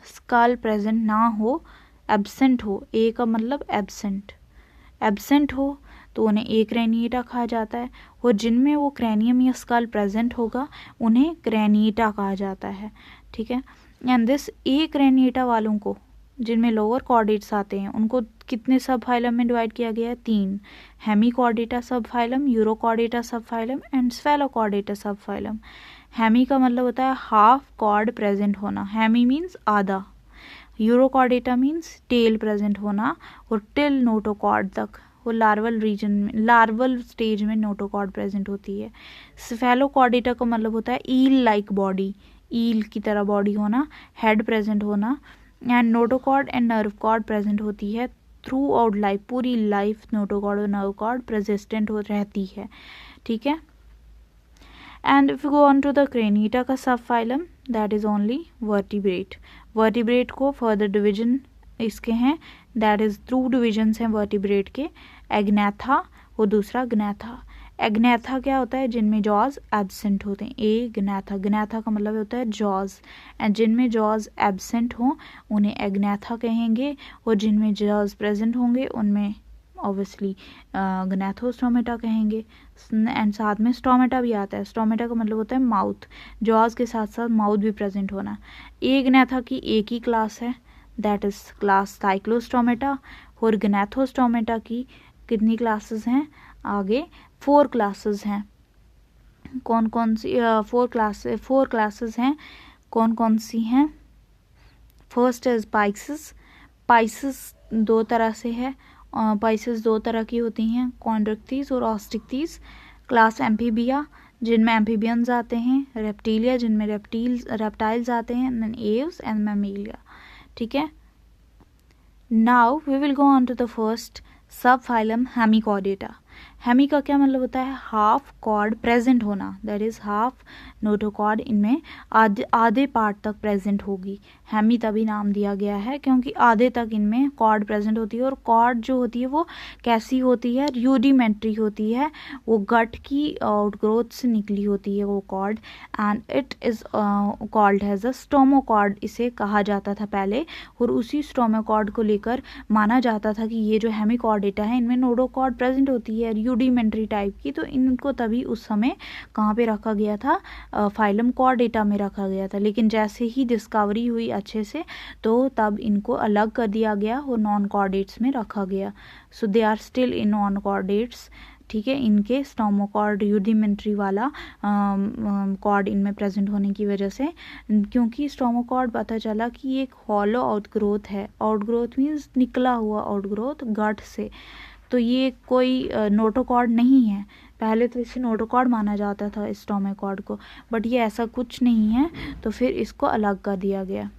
स्कल प्रेजेंट ना हो, एब्सेंट हो. ए का मतलब एब्सेंट हो तो उन्हें ए क्रेनिएटा कहा जाता है, और जिनमें वो क्रेनियम या स्कल प्रेजेंट होगा उन्हें क्रेनिएटा कहा जाता है. ठीक है, एंड दिस ए क्रेनिएटा वालों को जिनमें लोअर कॉर्डेट्स आते हैं उनको कितने सब फाइलम में डिवाइड किया गया है? 3. हेमिकॉर्डेटा सब फाइलम, यूरोकॉर्डेटा सब फाइलम एंड स्फेलोकॉर्डेटा सब फाइलम. हेमी का मतलब होता है हाफ कॉर्ड प्रेजेंट होना, हेमी मीन्स आधा. यूरोकॉर्डेटा मीन्स टेल प्रेजेंट होना, और टिल नोटोकॉर्ड तक वो लार्वल स्टेज में नोटोकॉर्ड प्रेजेंट होती है. स्फेलोकॉर्डेटा का मतलब होता है ईल लाइक बॉडी, ईल की तरह बॉडी होना, हेड प्रेजेंट होना. And notochord and nerve cord present होती है थ्रू आउट लाइफ, पूरी लाइफ नोटोकॉर्ड और नर्व कॉर्ड प्रेजिस्टेंट हो रहती है. ठीक है, and if you go on to the craniata का sub phylum that is only vertebrate को फर्दर डिवीजन इसके हैं, दैट इज 2 डिविजन्स हैं वर्टिब्रेट के, एग्नेथा और दूसरा ग्नेथा. एग्नेथा क्या होता है? जिनमें जॉज एब्सेंट होते हैं. ग्नेथा का मतलब होता है जॉज, एंड जिनमें जॉज एब्सेंट हों उन्हें एग्नेथा कहेंगे, और जिनमें जॉज प्रेजेंट होंगे उनमें ऑब्वियसली ग्नेथोस्टोमेटा कहेंगे. एंड साथ में स्टोमेटा भी आता है. स्टोमेटा का मतलब होता है माउथ, जॉज के साथ साथ माउथ भी प्रेजेंट होना. ए ग्नेथा की एक ही क्लास है, दैट इज क्लास साइक्लोस्टोमेटा, और ग्नेथोस्टोमेटा की कितनी क्लासेस हैं? आगे 4 क्लासेस हैं. कौन कौन सी 4 क्लासेस हैं? कौन कौन सी हैं? फर्स्ट इज पाइसिस 2 तरह से है. पाइसिस 2 तरह की होती हैं, कॉन्ड्रिक्टीज और ऑस्टिक्टीज. क्लास एम्फीबिया जिनमें एम्फीबियंस आते हैं, रेप्टिलिया जिनमें रेप्टाइल्स आते हैं, एंड एव्स एंड मैमेलिया. ठीक है, now we will go on to the first sub phylum hemichordata. Hemi का क्या मतलब होता है? हाफ कॉर्ड प्रेजेंट होना, दैट इज हाफ नोटोकॉर्ड इनमें आधे पार्ट तक प्रेजेंट होगी. हेमी तभी नाम दिया गया है क्योंकि आधे तक इनमें कॉर्ड प्रेजेंट होती है, और कॉर्ड जो होती है वो कैसी होती है? रूडिमेंट्री होती है, वो गट की आउटग्रोथ से निकली होती है वो cord, and it is called has a stomochord, इसे कहा जाता था पहले, और उसी स्टोमोकॉर्ड को लेकर माना जाता था कि ये जो हेमिकॉर्डेटा है इनमें नोटोकॉर्ड प्रेजेंट होती है रूडिमेंट्री टाइप की, तो इनको तभी उस समय कहाँ पे रखा गया था? फाइलम कॉर्डेटा में रखा गया था. लेकिन जैसे ही डिस्कवरी हुई अच्छे से तो तब इनको अलग कर दिया गया और नॉन कॉर्डेट्स में रखा गया. So they are still in non chordates. ठीक है, इनके स्टोमोकॉर्ड रूडिमेंट्री वाला कॉर्ड इनमें प्रेजेंट होने की वजह से, क्योंकि स्टोमोकॉर्ड पता चला कि ये एक हॉलो आउटग्रोथ है. आउटग्रोथ मीन्स निकला हुआ आउटग्रोथ गट से, तो ये कोई नोटोकॉर्ड नहीं है. पहले तो इसे नोटोकॉर्ड माना जाता था इस स्टोमोकॉर्ड को, बट ये ऐसा कुछ नहीं है, तो फिर इसको अलग कर दिया गया.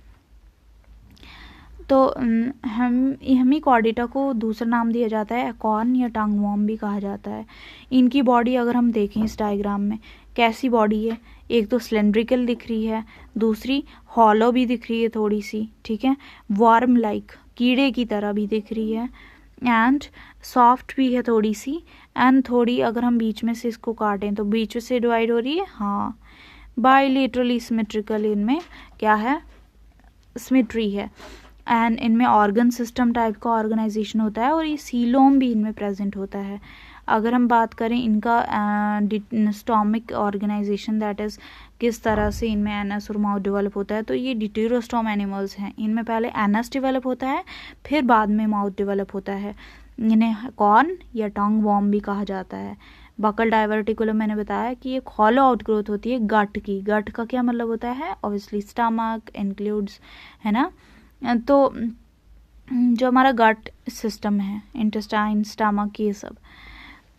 तो हेमिकॉर्डेटा को दूसरा नाम दिया जाता है एकॉर्न या टंगवॉर्म भी कहा जाता है. इनकी बॉडी अगर हम देखें इस डायग्राम में, कैसी बॉडी है? एक तो सिलेंड्रिकल दिख रही है, दूसरी हॉलो भी दिख रही है थोड़ी सी. ठीक है, वर्म लाइक कीड़े की तरह भी दिख रही है, एंड सॉफ्ट भी है थोड़ी सी, एंड थोड़ी अगर हम बीच में से इसको काटें तो बीच से डिवाइड हो रही है. हाँ, बाइलेटरली सिमेट्रिकल इनमें क्या है? सिमेट्री है. एंड इनमें ऑर्गन सिस्टम टाइप का ऑर्गेनाइजेशन होता है और ये सीलोम भी इनमें प्रेजेंट होता है. अगर हम बात करें इनका स्टोमिक ऑर्गेनाइजेशन, दैट इज़ किस तरह से इनमें एनस और माउथ डेवलप होता है, तो ये डिटेरोस्टोम एनिमल्स हैं. इनमें पहले एनस डेवलप होता है, फिर बाद में माउथ डेवलप होता है. इन्हें कॉर्न या टंग वॉर्म भी कहा जाता है. बकल डाइवर्टिकुलम मैंने बताया कि एक हॉलो आउटग्रोथ होती है गट की. गट का क्या मतलब होता है, ऑब्वियसली स्टमक इंक्लूड्स, है ना. तो जो हमारा गट सिस्टम है, इंटेस्टाइन, स्टमक, ये सब,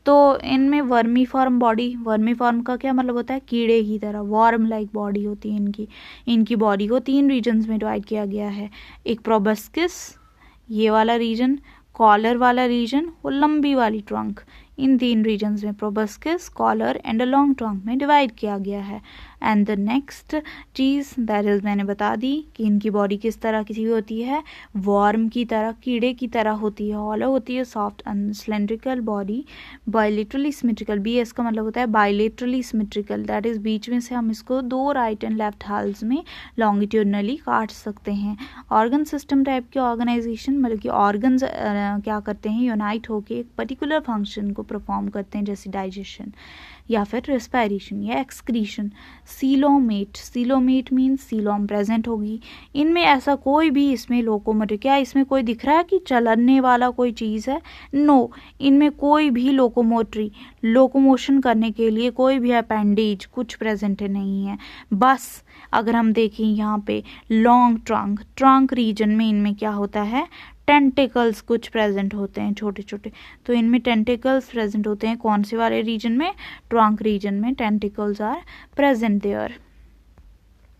तो इनमें vermi form body. Vermi form का क्या मतलब होता है, कीड़े की तरह, वॉर्म लाइक बॉडी होती है इनकी. इनकी बॉडी को 3 रीजन्स में डिवाइड किया गया है. एक प्रोबस्किस, ये वाला रीजन, कॉलर वाला रीजन और लंबी वाली ट्रंक. इन 3 रीजन्स में प्रोबस्किस, कॉलर एंड लॉन्ग ट्रंक में डिवाइड किया गया है. And the next cheese that is, मैंने बता दी कि इनकी बॉडी किस तरह की होती है, वॉर्म की तरह, कीड़े की तरह होती है, हॉलो होती है, soft and cylindrical body, bilaterally symmetrical. BS का मतलब होता है बायलेटरली सिमेट्रिकल, दैट इज बीच में से हम इसको 2 राइट एंड लेफ्ट हाल्स में लॉन्गिट्यूडनली काट सकते हैं. ऑर्गन सिस्टम टाइप के ऑर्गेनाइजेशन, मतलब कि ऑर्गन्स क्या करते हैं, यूनाइट होकर एक पर्टिकुलर फंक्शन को परफॉर्म करते हैं, जैसे डाइजेशन या फिर रेस्पिरेशन या excretion. Coelomate, coelomate means coelom present होगी. इनमें ऐसा कोई भी, इसमें लोकोमोटिव, क्या इसमें कोई दिख रहा है कि चलने वाला कोई चीज़ है, नो. इनमें कोई भी लोकोमोशन करने के लिए कोई भी अपेंडेज कुछ प्रेजेंट नहीं है. बस अगर हम देखें यहाँ पे लॉन्ग ट्रंक रीजन में इनमें क्या होता है, टेंटिकल्स कुछ प्रेजेंट होते हैं, छोटे छोटे. तो इनमें टेंटिकल्स प्रेजेंट होते हैं. कौन से वाले रीजन में, ट्रंक रीजन में tentacles are present there.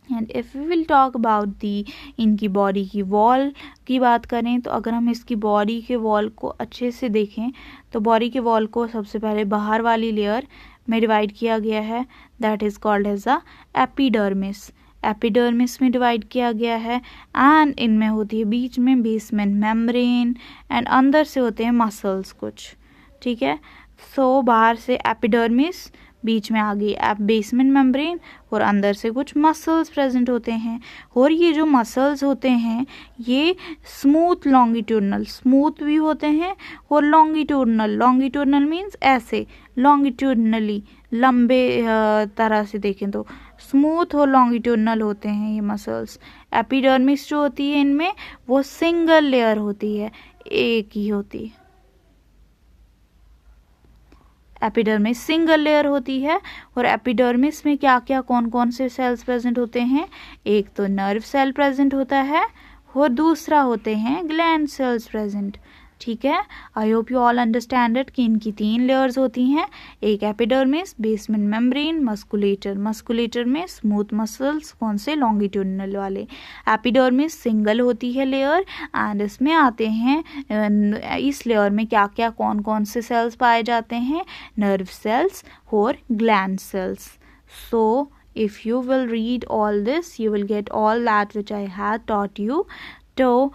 And if we will talk about the इनकी बॉडी की वॉल की बात करें, तो अगर हम इसकी बॉडी के वॉल को अच्छे से देखें, तो बॉडी के वॉल को सबसे पहले बाहर वाली लेयर में डिवाइड किया गया है, that is called as a epidermis. Epidermis में डिवाइड किया गया है. एंड इनमें होती है बीच में बेसमेंट मेम्ब्रेन, एंड अंदर से होते हैं मसल्स कुछ, ठीक है. सो बाहर से एपिडर्मिस, बीच में आ गई बेसमेंट मेम्ब्रेन, और अंदर से कुछ मसल्स प्रेजेंट होते हैं. और ये जो मसल्स होते हैं ये स्मूथ लॉन्गिट्यूडनल, स्मूथ भी होते हैं, और लॉन्गिट्यूडनल मीन्स ऐसे लॉन्गिट्यूडनली, लंबे तरह से देखें तो स्मूथ और लॉन्गिट्यूडनल होते हैं ये मसल्स. एपिडर्मिस जो होती है इनमें वो सिंगल लेयर होती है, एक ही होती है. एपिडर्मिस सिंगल लेयर होती है. और एपिडर्मिस में क्या क्या कौन कौन से सेल्स प्रेजेंट होते हैं, एक तो नर्व सेल प्रेजेंट होता है, और दूसरा होते हैं ग्लैंड सेल्स प्रेजेंट, ठीक है. I hope you all understand it कि इनकी 3 लेयर्स होती हैं, एक एपिडर्मिस, बेसमेंट मेम्ब्रेन, मस्कुलेटर में स्मूथ मसल्स, कौन से, लॉन्गिट्यूडनल वाले. एपिडर्मिस सिंगल होती है लेयर, एंड इसमें आते हैं, इस लेयर में क्या क्या कौन कौन से सेल्स पाए जाते हैं, नर्व सेल्स और gland sales. So if you will read all this you will get all that which I had taught you. तो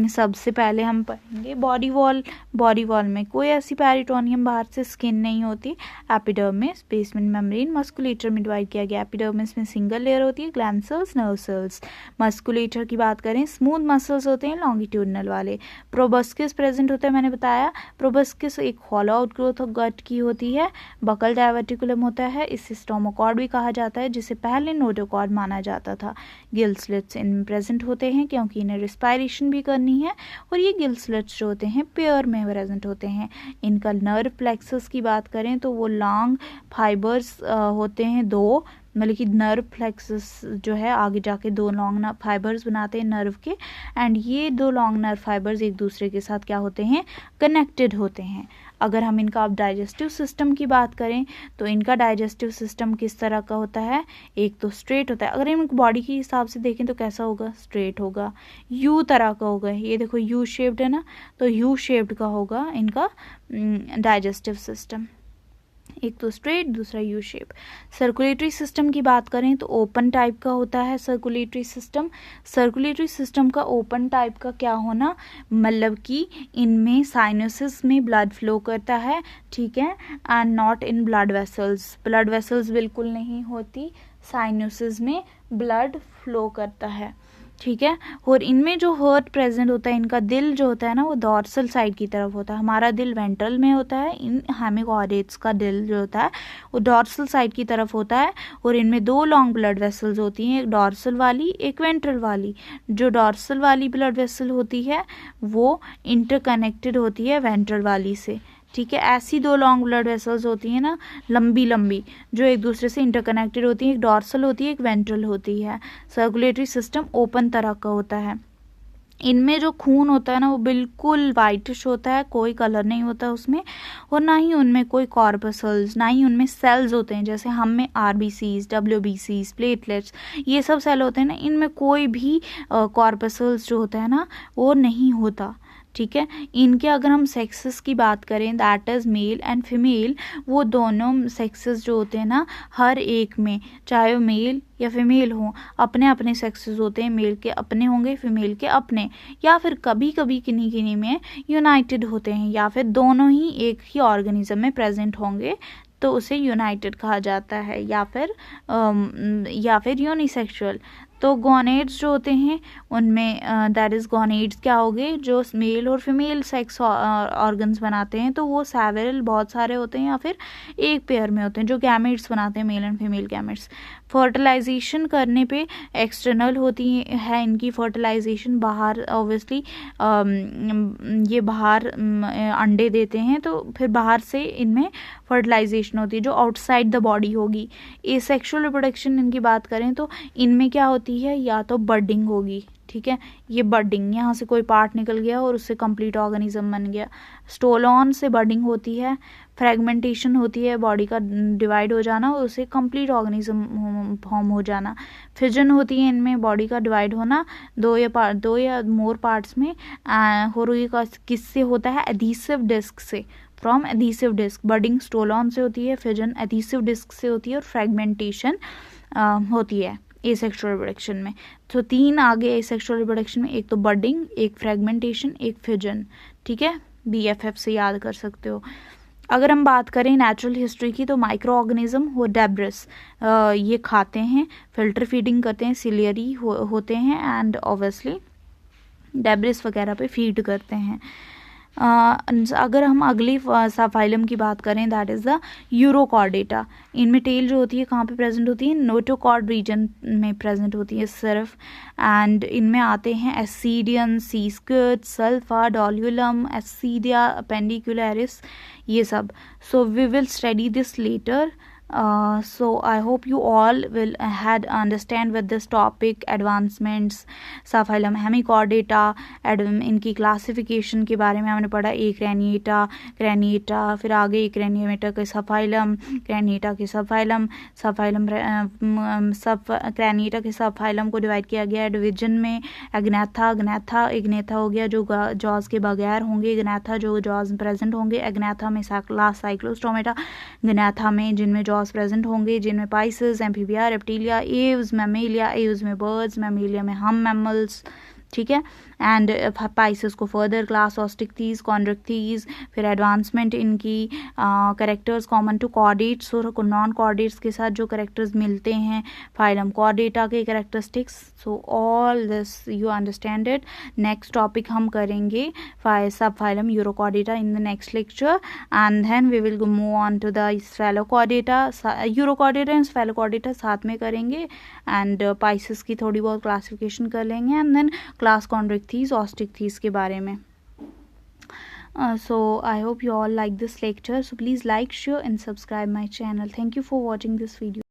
सबसे पहले हम पढ़ेंगे बॉडी वॉल में कोई ऐसी पेरिटोनियम बाहर से स्किन नहीं होती. एपिडर्मिस, बेसमेंट मेम्ब्रेन, मस्कुलेटर में डिवाइड किया गया. एपिडर्मिस में सिंगल लेयर होती है, ग्लैंड सेल्स, नर्व सेल्स. मस्कुलेटर की बात करें, स्मूथ मसल्स होते हैं लॉन्गिट्यूडनल वाले. प्रोबस्किस प्रेजेंट होता है, मैंने बताया. प्रोबस्किस एक हॉलो आउटग्रोथ ऑफ गट की होती है. बकल डाइवर्टिकुलम होता है, इसे स्टोमाकॉर्ड भी कहा जाता है, जिसे पहले नोटोकॉर्ड माना जाता था. गिल स्लिट्स इनमें प्रेजेंट होते हैं क्योंकि इन्हें रेस्पिरेशन भी करनी है. और ये गिल स्लिट्स जो होते हैं पेयर में प्रेजेंट होते हैं. इनका नर्व प्लेक्सस की बात करें तो वो लॉन्ग फाइबर्स होते हैं 2, मतलब कि नर्व प्लेक्सस जो है आगे जाके 2 लॉन्ग फाइबर्स बनाते हैं नर्व के. एंड ये 2 लॉन्ग नर्व फाइबर्स एक दूसरे के साथ क्या होते हैं, कनेक्टेड होते हैं. अगर हम इनका अब डाइजेस्टिव सिस्टम की बात करें तो इनका डाइजेस्टिव सिस्टम किस तरह का होता है, एक तो स्ट्रेट होता है. अगर हम बॉडी के हिसाब से देखें तो कैसा होगा, स्ट्रेट होगा, यू तरह का होगा. ये देखो यू शेप्ड है ना, तो यू शेप्ड का होगा इनका डाइजेस्टिव सिस्टम. एक तो स्ट्रेट, दूसरा यू शेप. सर्कुलेटरी सिस्टम की बात करें तो ओपन टाइप का होता है सर्कुलेटरी सिस्टम. सर्कुलेटरी सिस्टम का ओपन टाइप का क्या होना, मतलब कि इनमें साइनसेस में ब्लड फ्लो करता है, ठीक है, and not in blood vessels. Blood vessels बिल्कुल नहीं होती, साइनसेस में ब्लड फ्लो करता है. ठीक है। और इनमें जो हार्ट प्रेजेंट होता है, इनका दिल जो होता है ना वो डॉर्सल साइड की तरफ होता है, हमारा दिल वेंट्रल में होता है, इन हेमिकॉर्डेट्स का दिल जो होता है वो डॉर्सल साइड की तरफ होता है। और इनमें 2 लॉन्ग ब्लड वेसल्स होती हैं, एक डॉर्सल वाली एक वेंट्रल वाली। जो डॉर्सल वाली ब्लड वेसल होती है वो इंटरकनेक्टेड होती है वेंट्रल वाली से, ठीक है। ऐसी 2 लॉन्ग ब्लड वेसल्स होती हैं ना, लंबी लंबी, जो एक दूसरे से इंटरकनेक्टेड होती हैं, एक डॉर्सल होती है एक वेंट्रल होती है। सर्कुलेटरी सिस्टम ओपन तरह का होता है। इनमें जो खून होता है ना वो बिल्कुल वाइटिश होता है, कोई कलर नहीं होता उसमें, और ना ही उनमें कोई कॉर्पसल्स, ना ही उनमें सेल्स होते हैं। जैसे हम में आरबीसीज, डब्ल्यूबीसीज, प्लेटलेट्स, ये सब सेल होते हैं ना, इनमें कोई भी कॉर्पसल्स जो होता है ना वो नहीं होता, ठीक है। इनके अगर हम सेक्सेस की बात करें, that is mail and female, वो दोनों सेक्सेस जो होते हैं ना हर एक में, चाहे वो मेल या फीमेल हो, अपने अपने सेक्सेस होते हैं, मेल के अपने होंगे फीमेल के अपने, या फिर कभी कभी किन्हीं किन्हीं में यूनाइटेड होते हैं, या फिर दोनों ही एक ही ऑर्गेनिज्म में प्रेजेंट होंगे तो उसे यूनाइटेड कहा जाता है, या फिर यूनिसेक्सुअल। तो गोनेड्स जो होते हैं उनमें दैट इज़ गोनेड्स क्या हो गए, जो मेल और फीमेल सेक्स ऑर्गन्स बनाते हैं, तो वो सेवरल बहुत सारे होते हैं या फिर एक पेयर में होते हैं, जो गैमेट्स बनाते हैं, male and female gametes. Fertilization करने पे एक्सटर्नल होती है इनकी फर्टिलाइजेशन, बाहर ऑब्वियसली ये बाहर अंडे देते हैं, तो फिर बाहर से इनमें फर्टिलाइजेशन होती है जो आउटसाइड द बॉडी होगी। एसेक्सुअल रिप्रोडक्शन इनकी बात करें तो इनमें क्या होती है, या तो बर्डिंग होगी, ठीक है, ये बर्डिंग, यहाँ से कोई पार्ट निकल गया और उससे कंप्लीट ऑर्गेनिज्म बन गया। स्टोलॉन से बर्डिंग होती है, फ्रेगमेंटेशन होती है, बॉडी का डिवाइड हो जाना और उससे कंप्लीट ऑर्गेनिज्म फॉर्म हो जाना। फिजन होती है इनमें, बॉडी का डिवाइड होना दो या मोर पार्ट्स में, और ये किससे होता है, एडहीसिव डिस्क से, फ्रॉम एडहीसिव डिस्क। बर्डिंग स्टोलॉन से होती है, फिजन एडहीसिव डिस्क से होती है, और फ्रेगमेंटेशन होती है एसेक्सुअल रिप्रोडक्शन में। तो 3 आगे एसेक्सुअल रिप्रोडक्शन में, एक तो बर्डिंग, एक फ्रेगमेंटेशन, एक फिजन, ठीक है, BFF से याद कर सकते हो। अगर हम बात करें नेचुरल हिस्ट्री की, तो माइक्रो ऑर्गेनिज्म वो डेब्रिस ये खाते हैं, फिल्टर फीडिंग करते हैं, सिलियरी होते हैं, एंड ऑब्वियसली डेब्रिस वगैरह पे फीड करते हैं। अगर हम अगली साफाइलम की बात करें, दैट इज़ द यूरोकॉर्डेटा। इनमें टेल जो होती है कहाँ पे प्रेजेंट होती है, नोटोकॉर्ड रीजन में प्रेजेंट होती है सिर्फ। एंड इनमें आते हैं ascidian, sea squid, salpa, doliolum, ascidia, appendicularia, ये सब। So we will study this later. So I hope you all will had understand with this topic, advancements, so phylum Hemichordata, इनकी क्लासिफिकेशन के बारे में हमने पढ़ा, एक क्रैनिएटा, फिर आगे एक क्रैनिएटा के सफाइलम, क्रैनिएटा के सफाइलम, सब क्रैनिएटा के सफाइलम को डिवाइड किया गया डिवीजन में। इग्नेथा हो गया जो जॉज के बगैर होंगे, इग्नेथा जो जॉज प्रेजेंट होंगे, एग्नेथा में लास्ट साइक्लोस्टोमेटा, ग्नेथा में जिनमें जॉज प्रेजेंट होंगे, जिनमें Pisces, amphibia, reptilia, Aves, Mammalia, Aves में बर्ड्स, मैमेलिया में हम मैमल्स, ठीक है। एंड पाइसेस को फर्दर क्लास ऑस्टिक्थीज, कॉन्ड्रिक्थीज, फिर एडवांसमेंट इनकी कैरेक्टर्स कॉमन टू कॉर्डेट्स और नॉन कॉर्डेट्स के साथ जो कैरेक्टर्स मिलते हैं, फाइलम कॉर्डेटा के characteristics. So all this you understand it. Next topic हम करेंगे सब phylum Urochordata in the next lecture, and then we will move on to the Cephalochordata. Urochordata and Cephalochordata साथ में करेंगे, एंड पाइसेस की थोड़ी बहुत क्लासिफिकेशन कर लेंगे, एंड देन क्लास कॉन्ड्रिक्थीज, ऑस्टिक्थीज के बारे में. So I hope you all like this lecture. So please like, share and subscribe my channel. Thank you for watching this video.